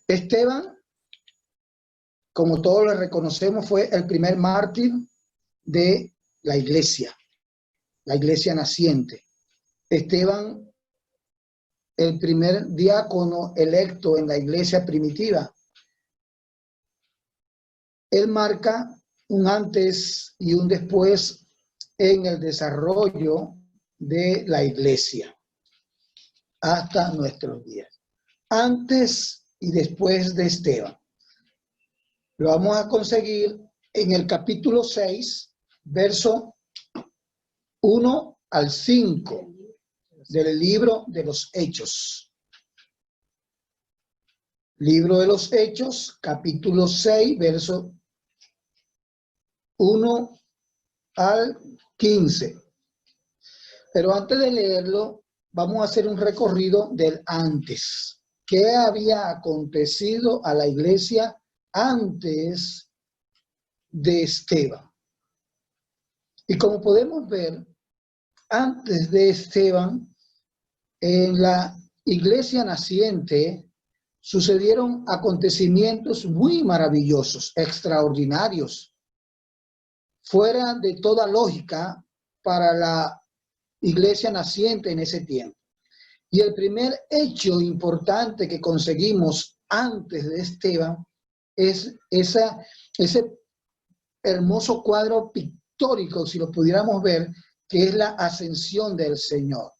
Esteban, como todos lo reconocemos, fue el primer mártir de la iglesia naciente. Esteban, el primer diácono electo en la iglesia primitiva. Él marca un antes y un después en el desarrollo de la iglesia hasta nuestros días. Antes y después de Esteban. Lo vamos a conseguir en el capítulo 6, verso 1 al 5 del libro de los Hechos. Libro de los Hechos, capítulo 6, verso 1 al 15. Pero antes de leerlo, vamos a hacer un recorrido del antes. ¿Qué había acontecido a la iglesia antes de Esteban? Y como podemos ver, antes de Esteban, en la iglesia naciente sucedieron acontecimientos muy maravillosos, extraordinarios, fuera de toda lógica para la iglesia naciente en ese tiempo. Y el primer hecho importante que conseguimos antes de Esteban es ese hermoso cuadro pictórico, si lo pudiéramos ver, que es la ascensión del Señor.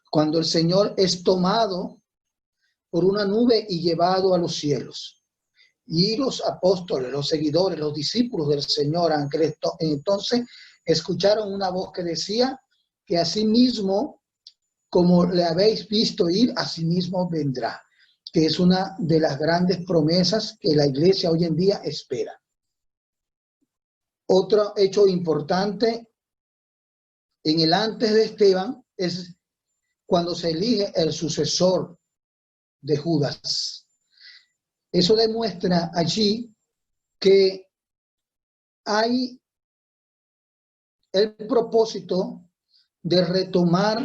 Cuando el Señor es tomado por una nube y llevado a los cielos. Y los apóstoles, los seguidores, los discípulos del Señor, entonces escucharon una voz que decía que asimismo, como le habéis visto ir, asimismo vendrá, que es una de las grandes promesas que la iglesia hoy en día espera. Otro hecho importante en el antes de Esteban es cuando se elige el sucesor de Judas. Eso demuestra allí que hay el propósito de retomar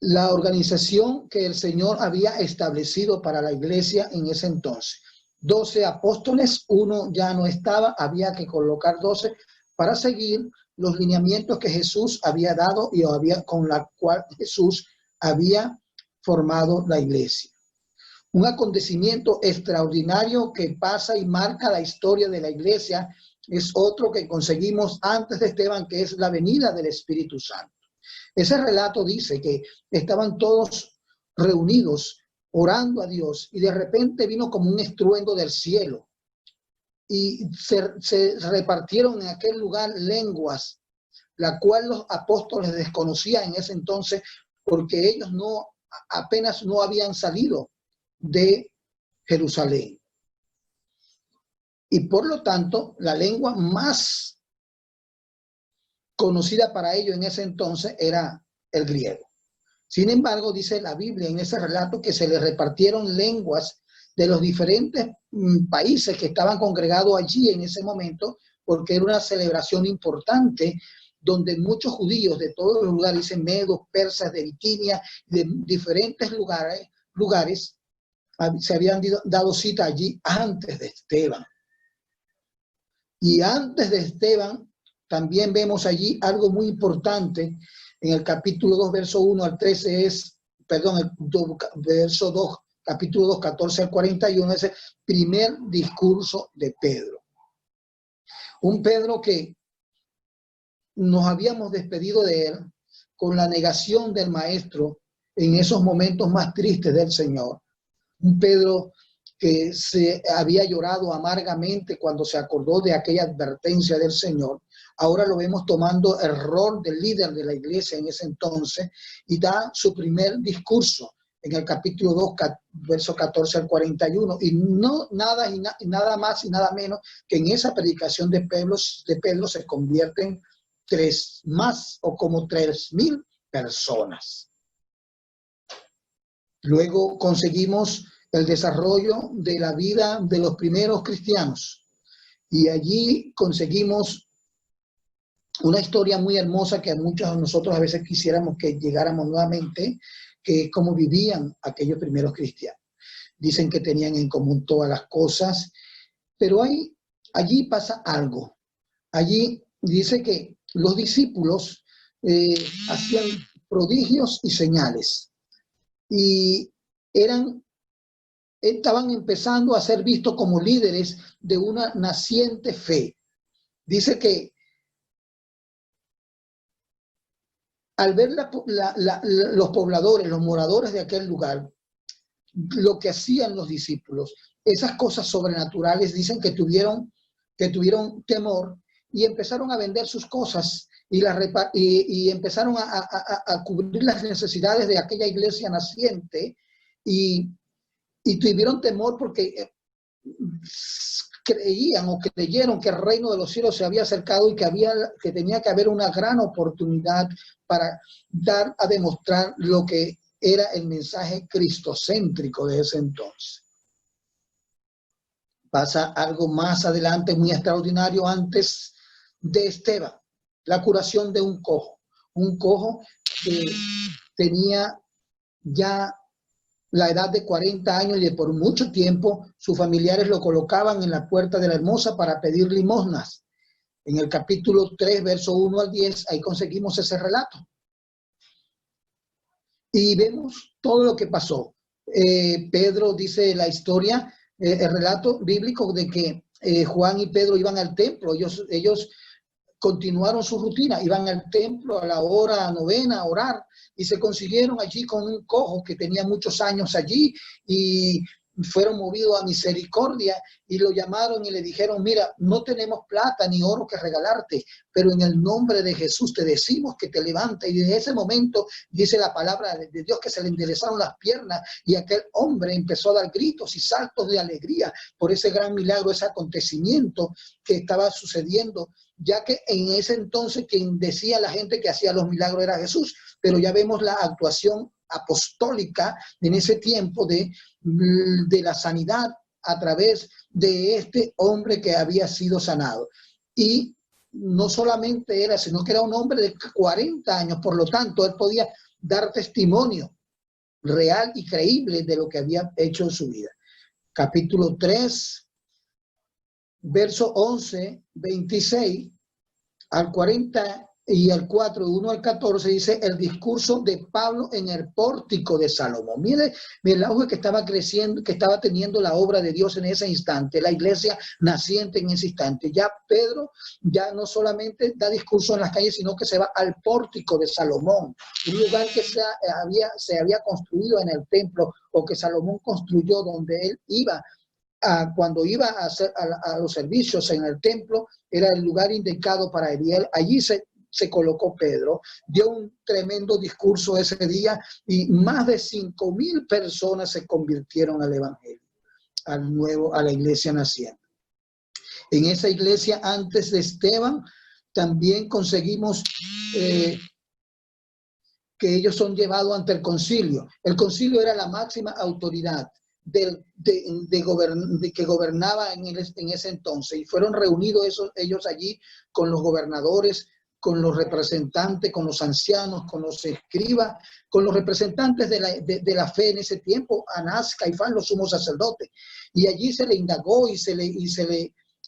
la organización que el Señor había establecido para la iglesia en ese entonces. 12 apóstoles, uno ya no estaba, había que colocar 12 para seguir los lineamientos que Jesús había dado y con la cual Jesús había formado la iglesia. Un acontecimiento extraordinario que pasa y marca la historia de la iglesia es otro que conseguimos antes de Esteban, que es la venida del Espíritu Santo. Ese relato dice que estaban todos reunidos orando a Dios y de repente vino como un estruendo del cielo y se repartieron en aquel lugar lenguas, la cual los apóstoles desconocían en ese entonces porque ellos apenas no habían salido de Jerusalén. Y por lo tanto, la lengua más conocida para ellos en ese entonces era el griego. Sin embargo, dice la Biblia en ese relato que se les repartieron lenguas de los diferentes países que estaban congregados allí en ese momento, porque era una celebración importante donde muchos judíos de todos los lugares, dicen medos, persas, de Bitinia, de diferentes lugares, se habían dado cita allí antes de Esteban. Y antes de Esteban, también vemos allí algo muy importante en el capítulo 2, verso 1 al 13 verso 2, capítulo 2, 14 al 41, es el primer discurso de Pedro. Un Pedro que nos habíamos despedido de él con la negación del maestro en esos momentos más tristes del Señor. Un Pedro que se había llorado amargamente cuando se acordó de aquella advertencia del Señor. Ahora lo vemos tomando el rol del líder de la iglesia en ese entonces y da su primer discurso en el capítulo 2, verso 14 al 41. Y no nada más y nada menos que en esa predicación de Pedro se convierten como 3,000 personas. Luego conseguimos el desarrollo de la vida de los primeros cristianos. Y allí conseguimos una historia muy hermosa que a muchos de nosotros a veces quisiéramos que llegáramos nuevamente, que es cómo vivían aquellos primeros cristianos. dicen que tenían en común todas las cosas, pero allí pasa algo. Allí dice que los discípulos hacían prodigios y señales y estaban empezando a ser vistos como líderes de una naciente fe. Dice que al ver los pobladores, los moradores de aquel lugar, lo que hacían los discípulos, esas cosas sobrenaturales, dicen que tuvieron temor y empezaron a vender sus cosas y empezaron a cubrir las necesidades de aquella iglesia naciente y tuvieron temor porque creían o creyeron que el reino de los cielos se había acercado y que tenía que haber una gran oportunidad para dar a demostrar lo que era el mensaje cristocéntrico de ese entonces. Pasa algo más adelante muy extraordinario antes de Esteban, la curación de un cojo que tenía ya la edad de 40 años y por mucho tiempo sus familiares lo colocaban en la puerta de la hermosa para pedir limosnas. En el capítulo 3, verso 1 al 10, ahí conseguimos ese relato. Y vemos todo lo que pasó. Pedro dice la historia, el relato bíblico de que Juan y Pedro iban al templo. Ellos continuaron su rutina, iban al templo a la hora novena a orar y se consiguieron allí con un cojo que tenía muchos años allí y fueron movidos a misericordia y lo llamaron y le dijeron, mira, no tenemos plata ni oro que regalarte, pero en el nombre de Jesús te decimos que te levantes. Y desde ese momento dice la palabra de Dios que se le enderezaron las piernas y aquel hombre empezó a dar gritos y saltos de alegría por ese gran milagro, ese acontecimiento que estaba sucediendo, ya que en ese entonces quien decía a la gente que hacía los milagros era Jesús, pero ya vemos la actuación apostólica en ese tiempo de la sanidad a través de este hombre que había sido sanado. Y no solamente era, sino que era un hombre de 40 años, por lo tanto, él podía dar testimonio real y creíble de lo que había hecho en su vida. Capítulo 3, verso 11, 26 al 40 y al 4, 1 al 14, dice el discurso de Pablo en el pórtico de Salomón. Mire el auge que estaba creciendo, que estaba teniendo la obra de Dios en ese instante, la iglesia naciente en ese instante. Ya Pedro ya no solamente da discurso en las calles, sino que se va al pórtico de Salomón, un lugar que se había construido en el templo o que Salomón construyó donde él iba. Cuando iba a hacer a los servicios en el templo, era el lugar indicado para él. Y allí se colocó Pedro, dio un tremendo discurso ese día y más de 5,000 personas se convirtieron al evangelio, a la iglesia naciente. En esa iglesia antes de Esteban también conseguimos que ellos son llevados ante el concilio. El concilio era la máxima autoridad que gobernaba en ese entonces, y fueron reunidos ellos allí con los gobernadores, con los representantes, con los ancianos, con los escribas, con los representantes de la fe en ese tiempo, Anás, Caifán, los sumos sacerdotes. Y allí se le indagó y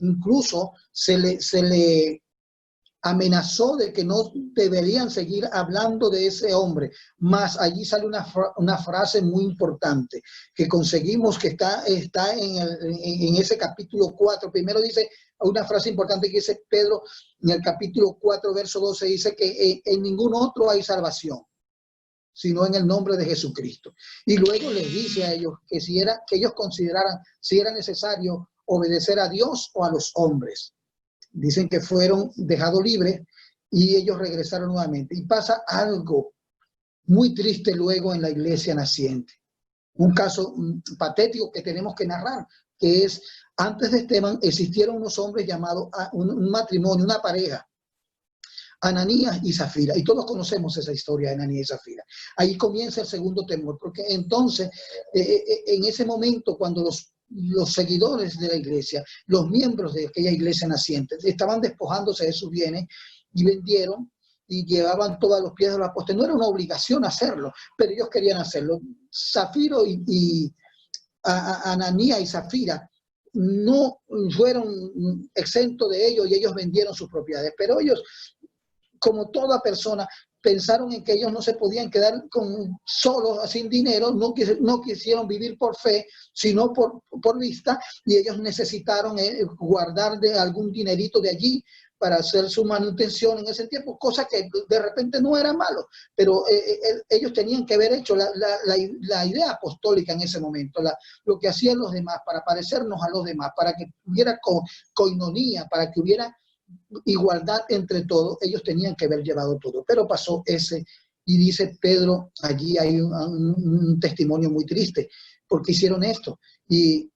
incluso se le amenazó de que no deberían seguir hablando de ese hombre. Mas allí sale una frase muy importante que conseguimos, que está en ese capítulo 4. Primero dice una frase importante que dice Pedro en el capítulo 4, verso 12, dice que en ningún otro hay salvación, sino en el nombre de Jesucristo. Y luego les dice a ellos que ellos consideraran si era necesario obedecer a Dios o a los hombres. Dicen que fueron dejados libres y ellos regresaron nuevamente. Y pasa algo muy triste luego en la iglesia naciente. Un caso patético que tenemos que narrar, que es, antes de Esteban existieron unos hombres llamados, un matrimonio, una pareja, Ananías y Zafira. Y todos conocemos esa historia de Ananías y Zafira. Ahí comienza el segundo temor, porque entonces, en ese momento, cuando los seguidores de la iglesia, los miembros de aquella iglesia naciente, estaban despojándose de sus bienes y vendieron y llevaban todos los pies de los apóstoles. No era una obligación hacerlo, pero ellos querían hacerlo. Zafiro y Ananías y Zafira no fueron exentos de ellos y ellos vendieron sus propiedades. Pero ellos, como toda persona, pensaron en que ellos no se podían quedar solos, sin dinero, no quisieron vivir por fe, sino por vista, y ellos necesitaron guardar algún dinerito de allí para hacer su manutención en ese tiempo, cosa que de repente no era malo, pero ellos tenían que haber hecho la idea apostólica en ese momento, lo que hacían los demás, para parecernos a los demás, para que hubiera coinonía, para que hubiera igualdad entre todos. Ellos tenían que haber llevado todo, pero pasó y dice Pedro, allí hay un testimonio muy triste, porque hicieron esto, y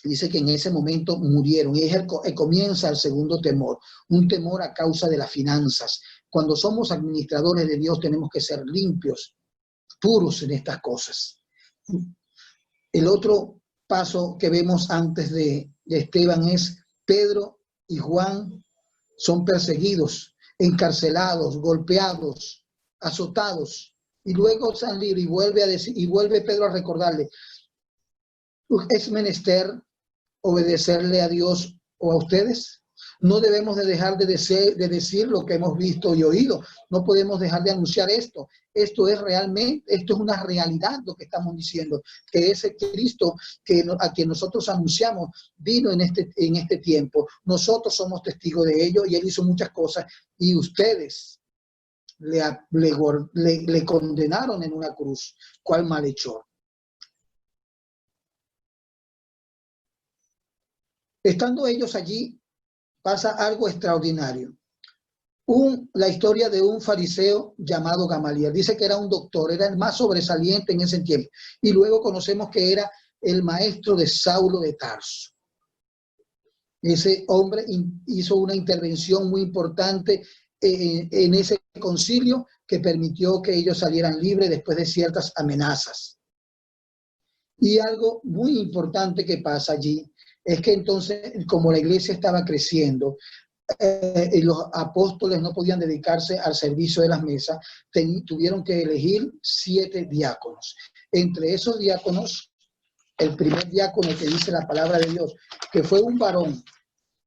dice que en ese momento murieron, y comienza el segundo temor, un temor a causa de las finanzas. Cuando somos administradores de Dios tenemos que ser limpios, puros en estas cosas. El otro paso que vemos antes de Esteban es Pedro y Juan son perseguidos, encarcelados, golpeados, azotados, y luego están libres, y vuelve Pedro a recordarle, es menester obedecerle a Dios o a ustedes. No debemos de dejar de decir lo que hemos visto y oído. No podemos dejar de anunciar esto. Esto es una realidad lo que estamos diciendo, que ese Cristo a quien nosotros anunciamos vino en este tiempo. Nosotros somos testigos de ello, y Él hizo muchas cosas, y ustedes le condenaron en una cruz. ¿Cuál malhechor? Estando ellos allí, pasa algo extraordinario. La historia de un fariseo llamado Gamaliel. Dice que era un doctor, era el más sobresaliente en ese tiempo. Y luego conocemos que era el maestro de Saulo de Tarso. Ese hombre hizo una intervención muy importante en ese concilio, que permitió que ellos salieran libres después de ciertas amenazas. Y algo muy importante que pasa allí es que entonces, como la iglesia estaba creciendo, y los apóstoles no podían dedicarse al servicio de las mesas, tuvieron que elegir 7 diáconos. Entre esos diáconos, el primer diácono que dice la palabra de Dios, que fue un varón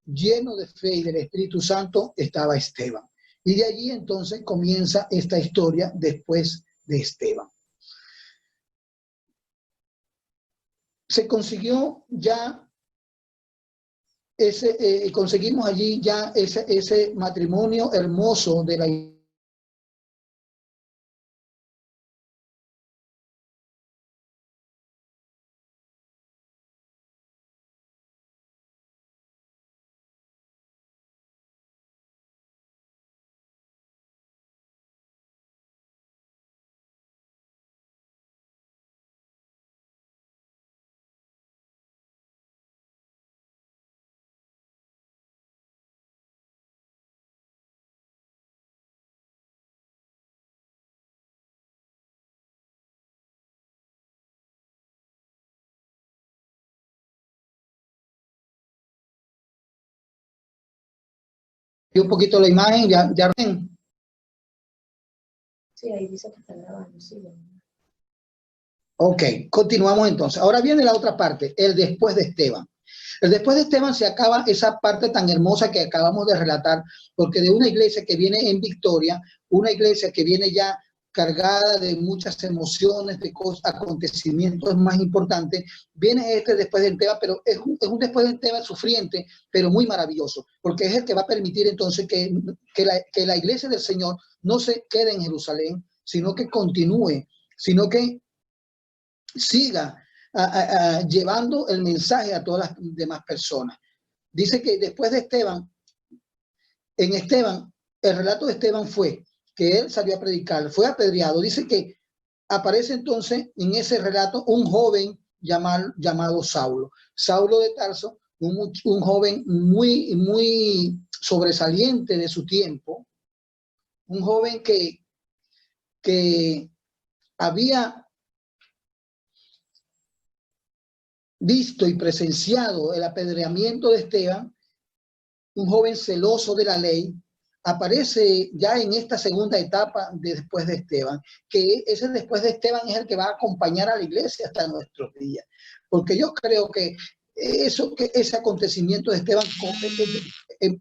lleno de fe y del Espíritu Santo, estaba Esteban. Y de allí entonces comienza esta historia después de Esteban. Se consiguió ya conseguimos allí ya ese matrimonio hermoso de la iglesia. Y un poquito la imagen, ya ven. Sí, ahí dice que está grabando, sí. Ok, continuamos entonces. Ahora viene la otra parte, el después de Esteban. El después de Esteban se acaba esa parte tan hermosa que acabamos de relatar, porque de una iglesia que viene en victoria, una iglesia que viene ya cargada de muchas emociones, de acontecimientos más importantes, viene después de Esteban, pero es un después de Esteban sufriente, pero muy maravilloso, porque es el que va a permitir entonces que la iglesia del Señor no se quede en Jerusalén, sino que continúe, sino que siga llevando el mensaje a todas las demás personas. Dice que después de Esteban, el relato de Esteban fue que él salió a predicar, fue apedreado. Dice que aparece entonces en ese relato un joven llamado Saulo. Saulo de Tarso, un joven muy sobresaliente de su tiempo, un joven que había visto y presenciado el apedreamiento de Esteban, un joven celoso de la ley, aparece ya en esta segunda etapa de después de Esteban, que ese después de Esteban es el que va a acompañar a la iglesia hasta nuestros días. Porque yo creo que ese acontecimiento de Esteban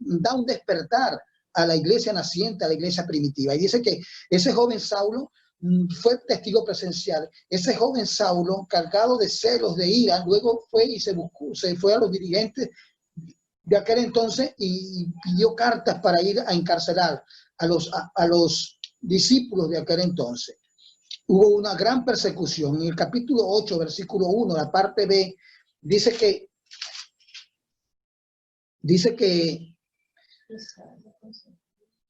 da un despertar a la iglesia naciente, a la iglesia primitiva. Y dice que ese joven Saulo fue testigo presencial. Ese joven Saulo, cargado de celos, de ira, luego fue y se fue a los dirigentes de aquel entonces y pidió cartas para ir a encarcelar a los discípulos de aquel entonces. Hubo una gran persecución. En el capítulo 8, versículo 1, la parte B, dice que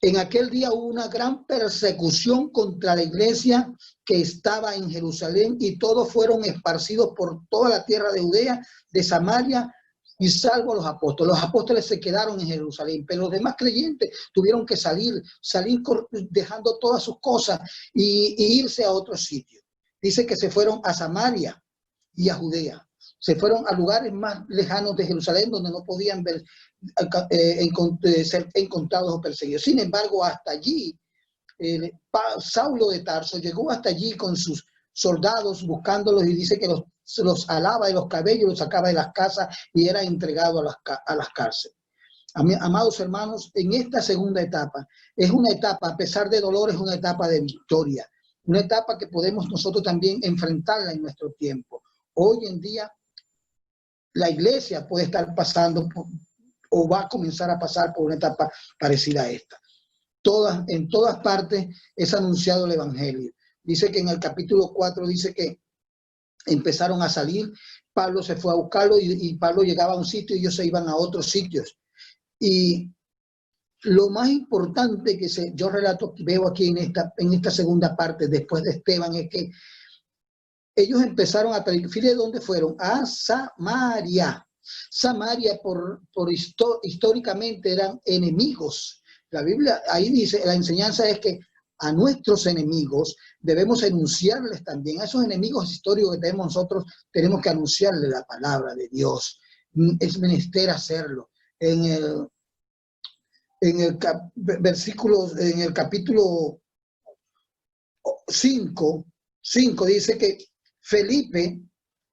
en aquel día hubo una gran persecución contra la iglesia que estaba en Jerusalén y todos fueron esparcidos por toda la tierra de Judea, de Samaria, y salvo a los apóstoles. Los apóstoles se quedaron en Jerusalén, pero los demás creyentes tuvieron que salir dejando todas sus cosas y irse a otro sitio. Dice que se fueron a Samaria y a Judea. Se fueron a lugares más lejanos de Jerusalén donde no podían ser encontrados o perseguidos. Sin embargo, hasta allí, Saulo de Tarso llegó hasta allí con sus soldados buscándolos y dice que los alaba de los cabellos, los sacaba de las casas y era entregado a las cárceles. Amados hermanos, en esta segunda etapa, es una etapa, a pesar de dolor, es una etapa de victoria. Una etapa que podemos nosotros también enfrentarla en nuestro tiempo. Hoy en día, la iglesia puede estar pasando o va a comenzar a pasar por una etapa parecida a esta. En todas partes es anunciado el evangelio. Dice que en el capítulo 4 dice que empezaron a salir, Pablo se fue a buscarlo y Pablo llegaba a un sitio y ellos se iban a otros sitios. Y lo más importante que yo veo aquí en esta segunda parte, después de Esteban, es que ellos empezaron a predicar. Fíjense dónde fueron, a Samaria. Samaria históricamente eran enemigos. La Biblia ahí dice, la enseñanza es que a nuestros enemigos debemos anunciarles también, a esos enemigos históricos que tenemos nosotros, tenemos que anunciarles la palabra de Dios. Es menester hacerlo. En el capítulo 5 dice que Felipe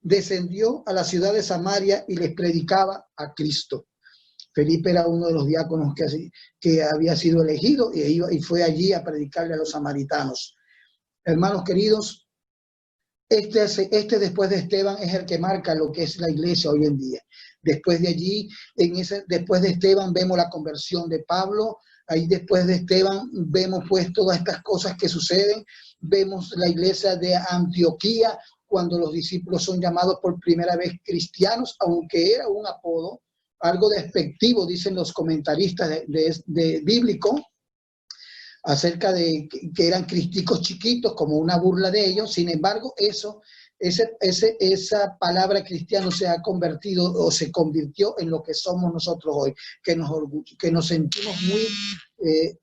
descendió a la ciudad de Samaria y les predicaba a Cristo. Felipe era uno de los diáconos que había sido elegido y fue allí a predicarle a los samaritanos. Hermanos queridos, este después de Esteban es el que marca lo que es la iglesia hoy en día. Después de allí, después de Esteban vemos la conversión de Pablo. Ahí después de Esteban vemos pues todas estas cosas que suceden. Vemos la iglesia de Antioquía, cuando los discípulos son llamados por primera vez cristianos, aunque era un apodo, algo despectivo, dicen los comentaristas de bíblico, acerca de que eran cristicos chiquitos, como una burla de ellos. Sin embargo, esa palabra cristiano se ha convertido o se convirtió en lo que somos nosotros hoy, que nos sentimos muy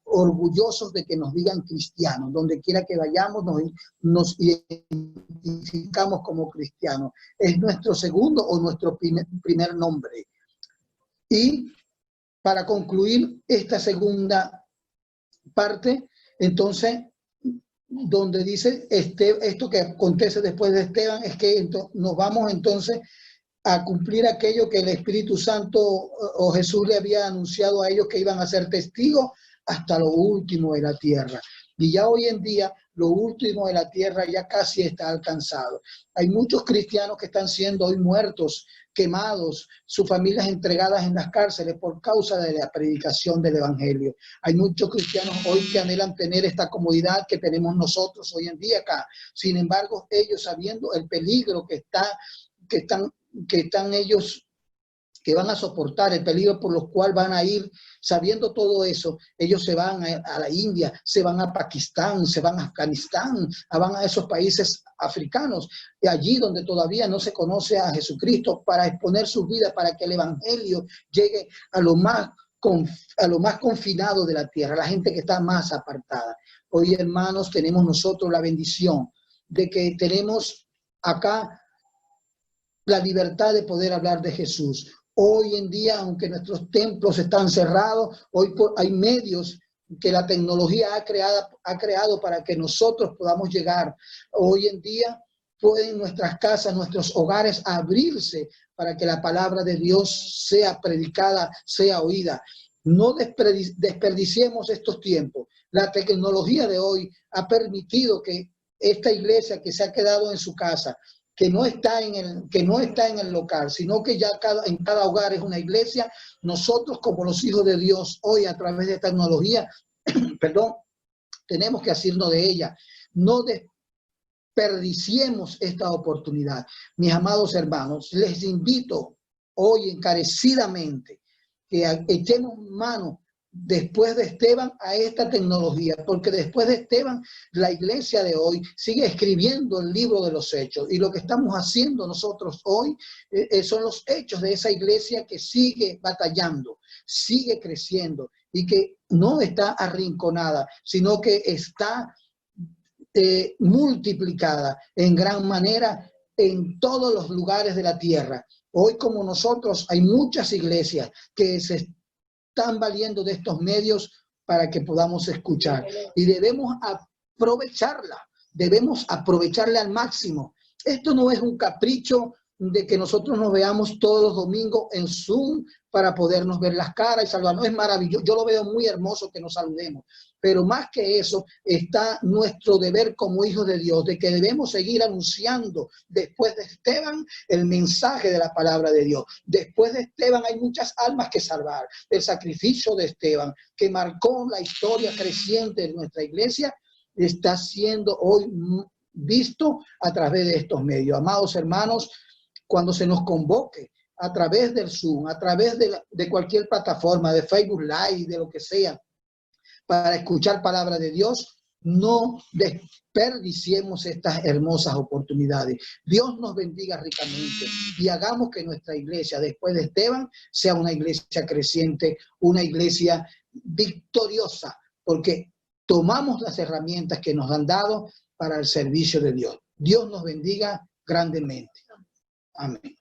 orgullosos de que nos digan cristianos. Donde quiera que vayamos nos identificamos como cristianos. Es nuestro segundo o nuestro primer nombre. Y para concluir esta segunda parte, entonces, donde dice esto que acontece después de Esteban, es que nos vamos entonces a cumplir aquello que el Espíritu Santo o Jesús le había anunciado a ellos, que iban a ser testigos hasta lo último de la tierra. Y ya hoy en día, lo último de la tierra ya casi está alcanzado. Hay muchos cristianos que están siendo hoy muertos, quemados, sus familias entregadas en las cárceles por causa de la predicación del evangelio. Hay muchos cristianos hoy que anhelan tener esta comodidad que tenemos nosotros hoy en día acá. Sin embargo, ellos, sabiendo el peligro que están ellos, que van a soportar el peligro por los cuales van a ir, sabiendo todo eso, ellos se van a la India, se van a Pakistán, se van a Afganistán, van a esos países africanos, y allí donde todavía no se conoce a Jesucristo, para exponer sus vidas, para que el evangelio llegue a lo más confinado de la tierra, la gente que está más apartada. Hoy, hermanos, tenemos nosotros la bendición de que tenemos acá la libertad de poder hablar de Jesús. Hoy en día, aunque nuestros templos están cerrados, hoy hay medios que la tecnología ha creado para que nosotros podamos llegar. Hoy en día pueden nuestras casas, nuestros hogares abrirse para que la palabra de Dios sea predicada, sea oída. No desperdiciemos estos tiempos. La tecnología de hoy ha permitido que esta iglesia que se ha quedado en su casa, que no está en el local, sino que ya en cada hogar es una iglesia, nosotros como los hijos de Dios hoy a través de tecnología, perdón, tenemos que asirnos de ella. No desperdiciemos esta oportunidad. Mis amados hermanos, les invito hoy encarecidamente que echemos mano después de Esteban a esta tecnología, porque después de Esteban la iglesia de hoy sigue escribiendo el libro de los hechos, y lo que estamos haciendo nosotros hoy son los hechos de esa iglesia que sigue batallando, sigue creciendo y que no está arrinconada, sino que está multiplicada en gran manera en todos los lugares de la tierra. Hoy, como nosotros, hay muchas iglesias que se están valiendo de estos medios para que podamos escuchar, y debemos aprovecharla al máximo. Esto no es un capricho de que nosotros nos veamos todos los domingos en Zoom para podernos ver las caras y saludarnos. Es maravilloso, yo lo veo muy hermoso que nos saludemos, pero más que eso está nuestro deber como hijos de Dios, de que debemos seguir anunciando después de Esteban el mensaje de la palabra de Dios. Después de Esteban hay muchas almas que salvar. El sacrificio de Esteban, que marcó la historia creciente de nuestra iglesia, está siendo hoy visto a través de estos medios. Amados hermanos, cuando se nos convoque a través del Zoom, a través de cualquier plataforma, de Facebook Live, de lo que sea, para escuchar palabra de Dios, no desperdiciemos estas hermosas oportunidades. Dios nos bendiga ricamente y hagamos que nuestra iglesia, después de Esteban, sea una iglesia creciente, una iglesia victoriosa, porque tomamos las herramientas que nos han dado para el servicio de Dios. Dios nos bendiga grandemente. Amén.